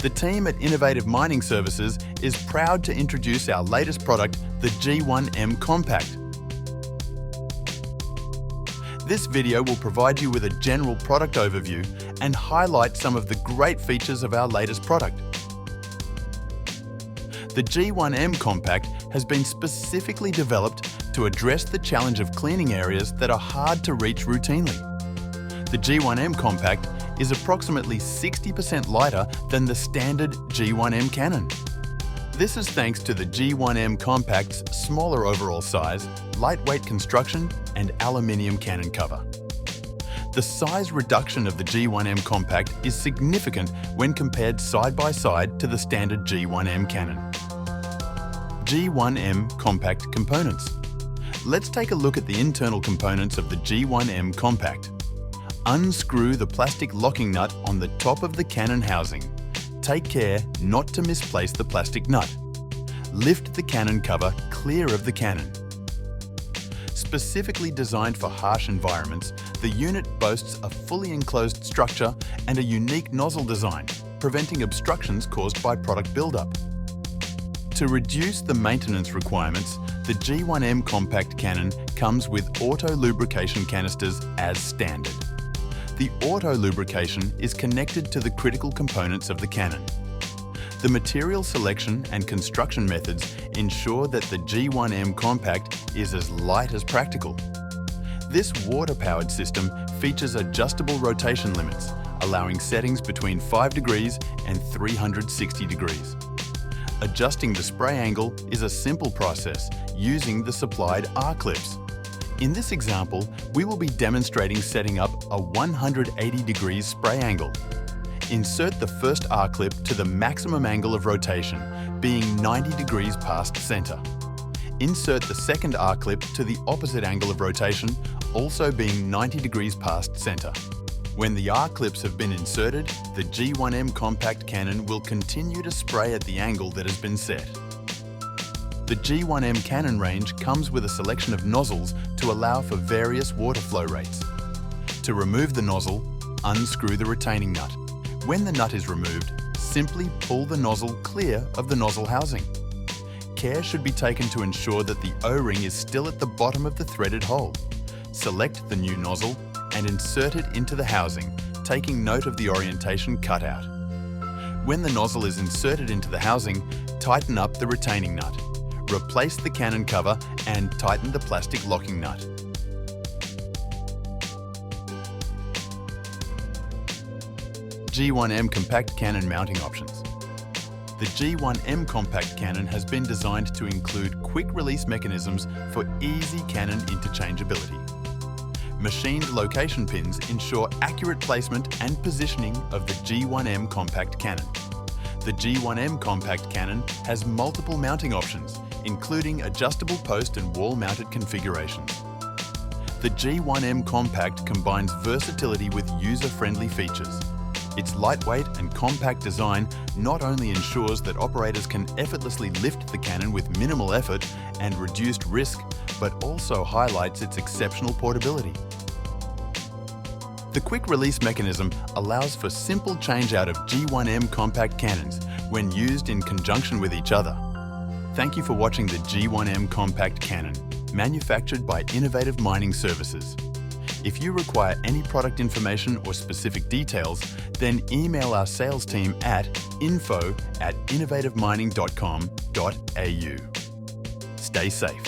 The team at Innovative Mining Services is proud to introduce our latest product, the G1M-Compact. This video will provide you with a general product overview and highlight some of the great features of our latest product. The G1M-Compact has been specifically developed to address the challenge of cleaning areas that are hard to reach routinely. The G1M-Compact is approximately 60% lighter than the standard G1M Cannon. This is thanks to the G1M-Compact's smaller overall size, lightweight construction and aluminium cannon cover. The size reduction of the G1M-Compact is significant when compared side by side to the standard G1M Cannon. G1M-Compact components. Let's take a look at the internal components of the G1M-Compact. Unscrew the plastic locking nut on the top of the cannon housing. Take care not to misplace the plastic nut. Lift the cannon cover clear of the cannon. Specifically designed for harsh environments, the unit boasts a fully enclosed structure and a unique nozzle design, preventing obstructions caused by product buildup. To reduce the maintenance requirements, the G1M-Compact Cannon comes with auto lubrication canisters as standard. The auto lubrication is connected to the critical components of the cannon. The material selection and construction methods ensure that the G1M-Compact is as light as practical. This water-powered system features adjustable rotation limits, allowing settings between 5 degrees and 360 degrees. Adjusting the spray angle is a simple process using the supplied R-clips. In this example, we will be demonstrating setting up a 180 degrees spray angle. Insert the first R-clip to the maximum angle of rotation, being 90 degrees past center. Insert the second R-clip to the opposite angle of rotation, also being 90 degrees past center. When the R-clips have been inserted, the G1M-Compact Cannon will continue to spray at the angle that has been set. The G1M Cannon range comes with a selection of nozzles to allow for various water flow rates. To remove the nozzle, unscrew the retaining nut. When the nut is removed, simply pull the nozzle clear of the nozzle housing. Care should be taken to ensure that the O-ring is still at the bottom of the threaded hole. Select the new nozzle and insert it into the housing, taking note of the orientation cutout. When the nozzle is inserted into the housing, tighten up the retaining nut. Replace the cannon cover and tighten the plastic locking nut. G1M-Compact Cannon mounting options. The G1M-Compact Cannon has been designed to include quick-release mechanisms for easy cannon interchangeability. Machined location pins ensure accurate placement and positioning of the G1M-Compact Cannon. The G1M-Compact Cannon has multiple mounting options, including adjustable post and wall-mounted configurations. The G1M-Compact combines versatility with user-friendly features. Its lightweight and compact design not only ensures that operators can effortlessly lift the cannon with minimal effort and reduced risk, but also highlights its exceptional portability. The quick-release mechanism allows for simple change-out of G1M-Compact cannons when used in conjunction with each other. Thank you for watching the G1M-Compact Cannon, manufactured by Innovative Mining Services. If you require any product information or specific details, then email our sales team at info@innovativemining.com.au. Stay safe.